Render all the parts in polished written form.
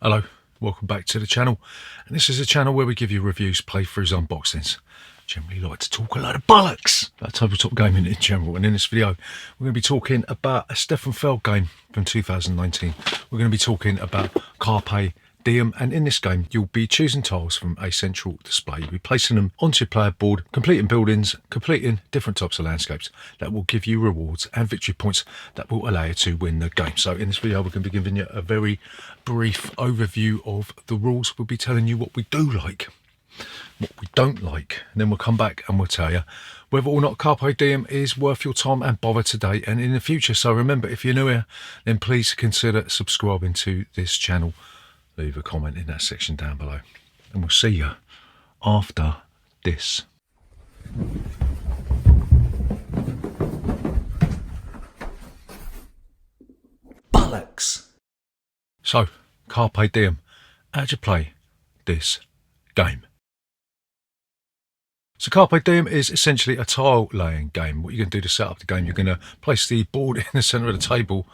Hello, welcome back to the channel, and this is a channel where we give you reviews, playthroughs, unboxings. Generally like to talk a load of bollocks about tabletop gaming in general, and in this video we're going to be talking about a Stefan Feld game from 2019. We're going to be talking about Carpe Diem, and in this game you'll be choosing tiles from a central display. You'll be placing them onto your player board, completing buildings, completing different types of landscapes that will give you rewards and victory points that will allow you to win the game. So in this video we're going to be giving you a very brief overview of the rules. We'll be telling you what we do like, what we don't like, and then we'll come back and we'll tell you whether or not Carpe Diem is worth your time and bother today and in the future. So remember, if you're new here, then please consider subscribing to this channel. Leave a comment in that section down below, and we'll see you after this. Bollocks! So, Carpe Diem, how'd you play this game? So Carpe Diem is essentially a tile laying game. What you're going to do to set up the game, you're going to place the board in the centre of the table,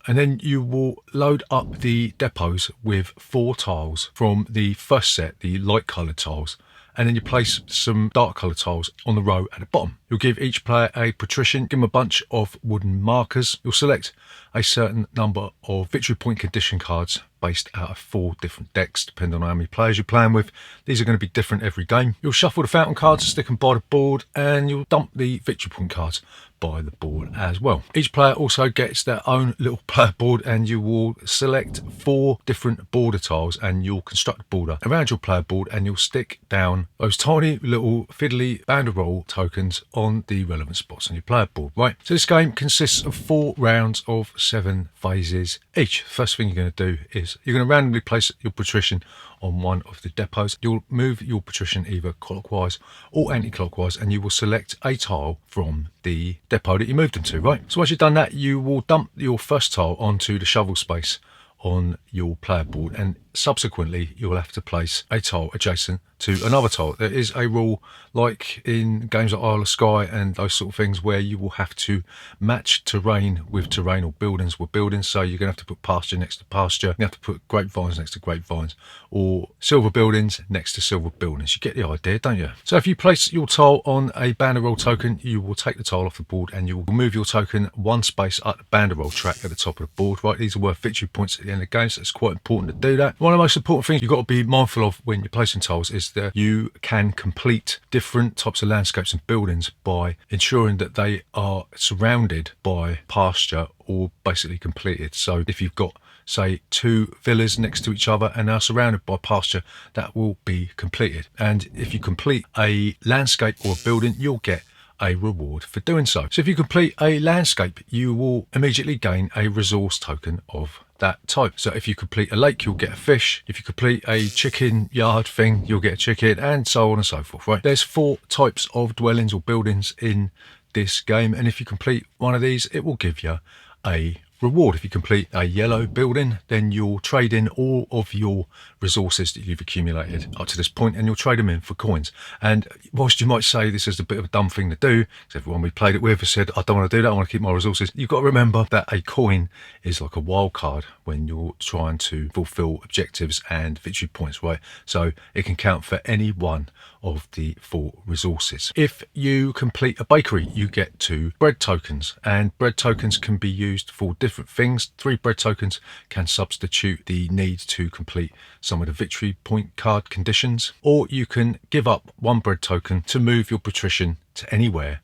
and then you will load up the depots with 4 tiles from the first set, the light coloured tiles, and then you place some dark coloured tiles on the row at the bottom. You'll give each player a patrician, give them a bunch of wooden markers. You'll select a certain number of victory point condition cards based out of 4 different decks, depending on how many players you're playing with. These are going to be different every game. You'll shuffle the fountain cards, stick them by the board, and you'll dump the victory point cards by the board as well. Each player also gets their own little player board, and you will select 4 different border tiles, and you'll construct a border around your player board, and you'll stick down those tiny little fiddly banderole tokens on the relevant spots on your player board, right? So this game consists of 4 rounds of 7 phases each. First thing you're going to do is you're going to randomly place your patrician on one of the depots. You'll move your patrician either clockwise or anti-clockwise, and you will select a tile from the depot that you moved them to, right? So once you've done that, you will dump your first tile onto the shovel space on your player board, and subsequently you'll have to place a tile adjacent to another tile. There is a rule, like in games like Isle of Skye and those sort of things, where you will have to match terrain with terrain or buildings with buildings. So you're going to have to put pasture next to pasture, you have to put grapevines next to grapevines, or silver buildings next to silver buildings. You get the idea, don't you? So if you place your tile on a banderole token, you will take the tile off the board and you will move your token 1 space up the banderole track at the top of the board, right? These are worth victory points at the end of the game, so it's quite important to do that. One of the most important things you've got to be mindful of when you're placing tiles is that you can complete different types of landscapes and buildings by ensuring that they are surrounded by pasture or basically completed. So if you've got, say, 2 villas next to each other and are surrounded by pasture, that will be completed. And if you complete a landscape or a building, you'll get a reward for doing so. So if you complete a landscape, you will immediately gain a resource token of that type. So if you complete a lake, you'll get a fish. If you complete a chicken yard thing, you'll get a chicken, and so on and so forth, right? There's 4 types of dwellings or buildings in this game, and if you complete one of these, it will give you a reward. If you complete a yellow building, then you'll trade in all of your resources that you've accumulated up to this point, and you'll trade them in for coins. And whilst you might say this is a bit of a dumb thing to do, because everyone we played it with has said, I don't want to do that, I want to keep my resources, you've got to remember that a coin is like a wild card when you're trying to fulfill objectives and victory points, right? So it can count for any one of the 4 resources. If you complete a bakery, you get 2 bread tokens, and bread tokens can be used for different things. 3 bread tokens can substitute the need to complete some of the victory point card conditions, or you can give up 1 bread token to move your patrician to anywhere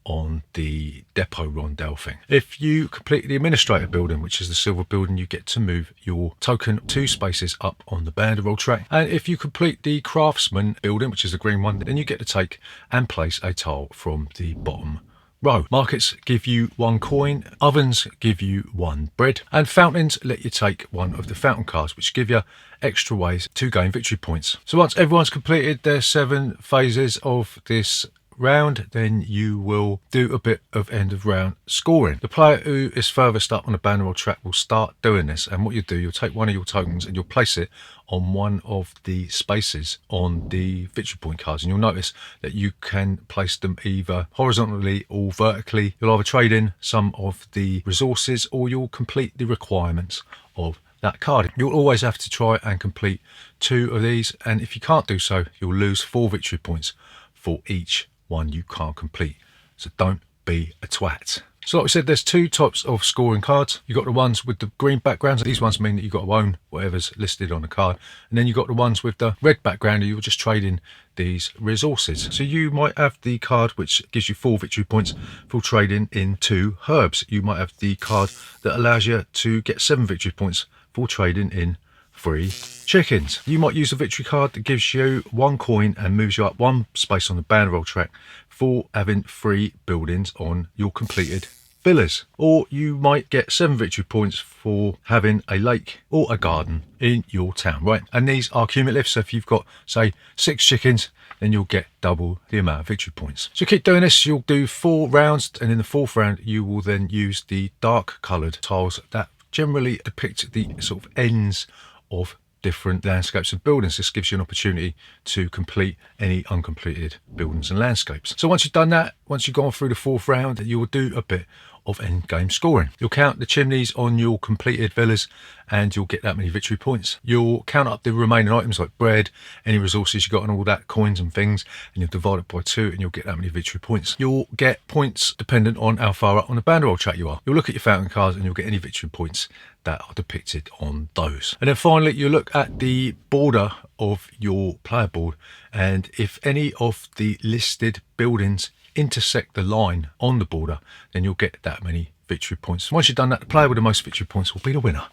on the depot rondel thing. If you complete the administrator building, which is the silver building, you get to move your token 2 spaces up on the banderole track. And if you complete the craftsman building, which is the green one, then you get to take and place a tile from the bottom row. Markets give you 1 coin, ovens give you 1 bread, and fountains let you take 1 of the fountain cards, which give you extra ways to gain victory points. So once everyone's completed their 7 phases of this round, then you will do a bit of end of round scoring. The player who is furthest up on the bannerole track will start doing this, and what you do, you'll take one of your tokens and you'll place it on one of the spaces on the victory point cards, and you'll notice that you can place them either horizontally or vertically. You'll either trade in some of the resources or you'll complete the requirements of that card. You'll always have to try and complete 2 of these, and if you can't do so, you'll lose 4 victory points for each one you can't complete. So don't be a twat. So like we said, there's 2 types of scoring cards. You've got the ones with the green backgrounds. These ones mean that you've got to own whatever's listed on the card. And then you've got the ones with the red background, and you're just trading these resources. So you might have the card which gives you 4 victory points for trading in 2 herbs. You might have the card that allows you to get 7 victory points for trading in 3 chickens. You might use a victory card that gives you 1 coin and moves you up 1 space on the bannerol track for having 3 buildings on your completed villas. Or you might get 7 victory points for having a lake or a garden in your town, right? And these are cumulative, so if you've got, say, 6 chickens, then you'll get double the amount of victory points. So keep doing this. You'll do 4 rounds, and in the 4th round you will then use the dark coloured tiles that generally depict the sort of ends of different landscapes and buildings. This gives you an opportunity to complete any uncompleted buildings and landscapes. So once you've done that, once you've gone through the 4th round, you will do a bit of end game scoring. You'll count the chimneys on your completed villas and you'll get that many victory points. You'll count up the remaining items like bread, any resources you got and all that, coins and things, and you'll divide it by 2 and you'll get that many victory points. You'll get points dependent on how far up on the banderol track you are. You'll look at your fountain cards and you'll get any victory points that are depicted on those. And then finally, you look at the border of your player board, and if any of the listed buildings intersect the line on the border, then you'll get that many victory points. Once you've done that, the player with the most victory points will be the winner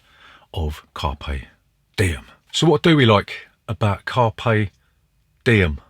of Carpe Diem. So what do we like about Carpe Diem?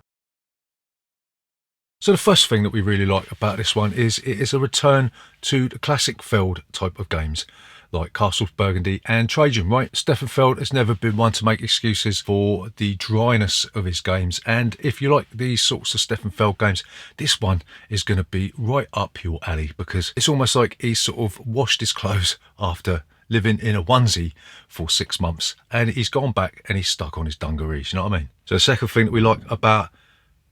So the first thing that we really like about this one is it is a return to the classic Feld type of games like Castles Burgundy and Trajan, right? Stefan Feld has never been one to make excuses for the dryness of his games, and if you like these sorts of Stefan Feld games, this one is going to be right up your alley, because it's almost like he's sort of washed his clothes after living in a onesie for 6 months, and he's gone back and he's stuck on his dungarees, you know what I mean? So the second thing that we like about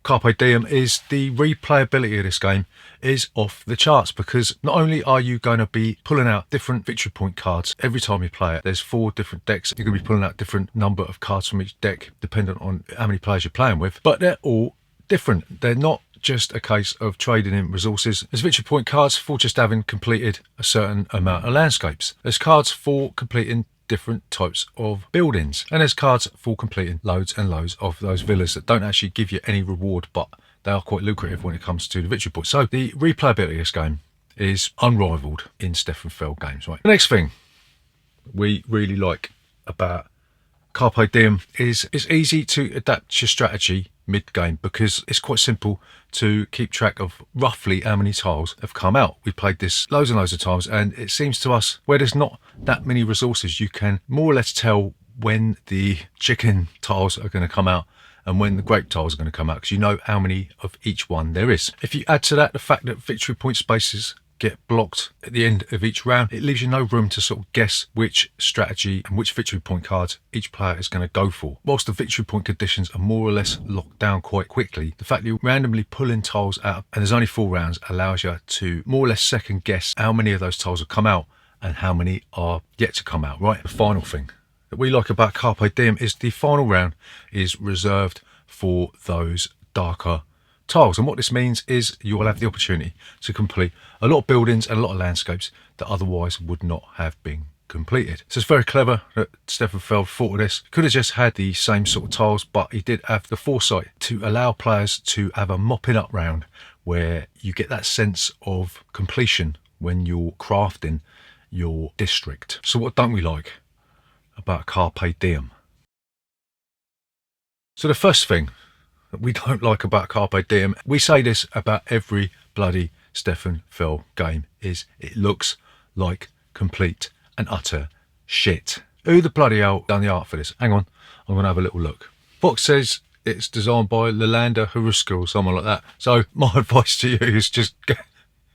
Carpe Diem is the replayability of this game is off the charts, because not only are you going to be pulling out different victory point cards every time you play it, there's 4 different decks, you're going to be pulling out different number of cards from each deck dependent on how many players you're playing with, but they're all different. They're not just a case of trading in resources. There's victory point cards for just having completed a certain amount of landscapes. There's cards for completing different types of buildings, and there's cards for completing loads and loads of those villas that don't actually give you any reward, but they are quite lucrative when it comes to the victory points. So the replayability of this game is unrivaled in Stefan Feld games, right? The next thing we really like about Carpe Diem is it's easy to adapt your strategy mid-game, because it's quite simple to keep track of roughly how many tiles have come out. We've played this loads and loads of times, and it seems to us where there's not that many resources, you can more or less tell when the chicken tiles are going to come out and when the grape tiles are going to come out, because you know how many of each one there is. If you add to that the fact that victory point spaces get blocked at the end of each round, it leaves you no room to sort of guess which strategy and which victory point cards each player is going to go for. Whilst the victory point conditions are more or less locked down quite quickly, the fact that you're randomly pulling tiles out and there's only 4 rounds allows you to more or less second guess how many of those tiles have come out and how many are yet to come out, right? The final thing that we like about Carpe Diem is the final round is reserved for those darker tiles, and what this means is you will have the opportunity to complete a lot of buildings and a lot of landscapes that otherwise would not have been completed. So it's very clever that Stefan Feld thought of this. Could have just had the same sort of tiles, but he did have the foresight to allow players to have a mopping up round where you get that sense of completion when you're crafting your district. So what don't we like about Carpe Diem? So the first thing that we don't like about Carpe Diem, we say this about every bloody Stefan Feld game, is it looks like complete and utter shit. Who the bloody hell done the art for this? Hang on, I'm going to have a little look. Fox says it's designed by Lalanda Haruska or someone like that. So my advice to you is just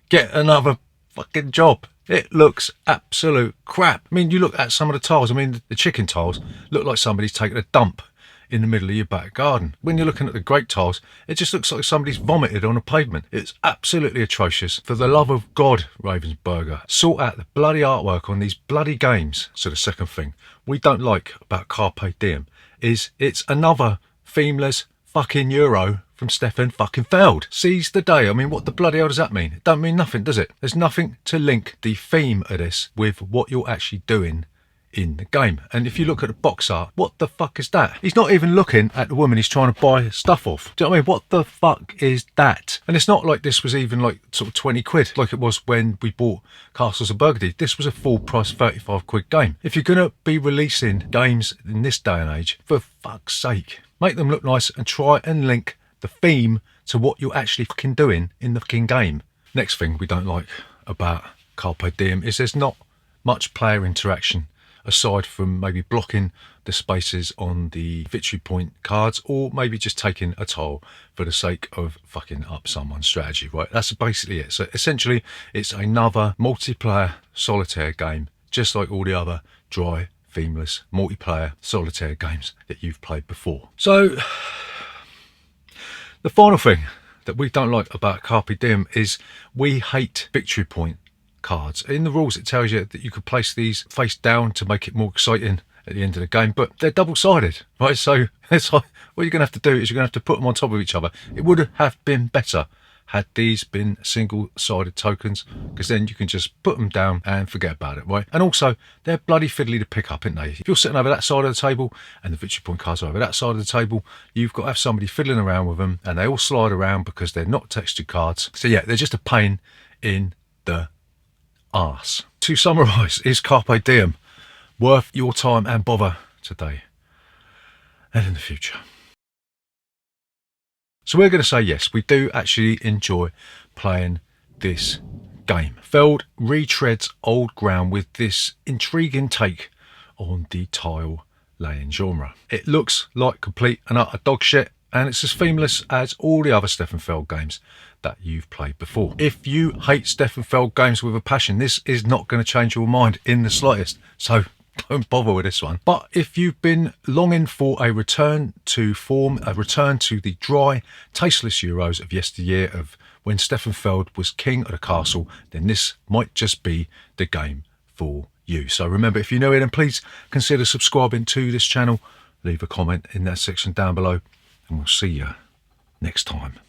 get another fucking job. It looks absolute crap. I mean, you look at some of the tiles. I mean, the chicken tiles look like somebody's taken a dump in the middle of your back garden. When you're looking at the great tiles, it just looks like somebody's vomited on a pavement. It's absolutely atrocious. For the love of God, Ravensburger, sort out the bloody artwork on these bloody games. So the second thing we don't like about Carpe Diem is it's another themeless fucking Euro from Stefan fucking Feld. Seize the day. I mean, what the bloody hell does that mean? It don't mean nothing, does it? There's nothing to link the theme of this with what you're actually doing in the game. And if you look at the box art, what the fuck is that? He's not even looking at the woman he's trying to buy stuff off. Do you know what I mean? What the fuck is that? And it's not like this was even like sort of 20 quid like it was when we bought Castles of Burgundy. This was a full price 35 quid game. If you're gonna be releasing games in this day and age, for fuck's sake, make them look nice and try and link the theme to what you're actually fucking doing in the fucking game. Next thing we don't like about Carpe Diem is there's not much player interaction aside from maybe blocking the spaces on the victory point cards, or maybe just taking a tile for the sake of fucking up someone's strategy, right? That's basically it. So essentially it's another multiplayer solitaire game, just like all the other dry, themeless multiplayer solitaire games that you've played before. So the final thing that we don't like about Carpe Diem is we hate victory point cards. In the rules it tells you that you could place these face down to make it more exciting at the end of the game, but they're double-sided, right? So it's like, what you're gonna have to do is you're gonna have to put them on top of each other. It would have been better had these been single-sided tokens, because then you can just put them down and forget about it, right? And also they're bloody fiddly to pick up, aren't they? If you're sitting over that side of the table and the victory point cards are over that side of the table, you've got to have somebody fiddling around with them, and they all slide around because they're not textured cards. So yeah, they're just a pain in the arse. To summarise, is Carpe Diem worth your time and bother today and in the future? So we're going to say yes, we do actually enjoy playing this game. Feld retreads old ground with this intriguing take on the tile laying genre. It looks like complete and utter dog shit, and it's as themeless as all the other Stefan Feld games that you've played before. If you hate Stefan Feld games with a passion, this is not going to change your mind in the slightest, so don't bother with this one. But if you've been longing for a return to form, a return to the dry, tasteless Euros of yesteryear, of when Stefan Feld was king of the castle, then this might just be the game for you. So remember, if you're new here, then please consider subscribing to this channel. Leave a comment in that section down below, and we'll see you next time.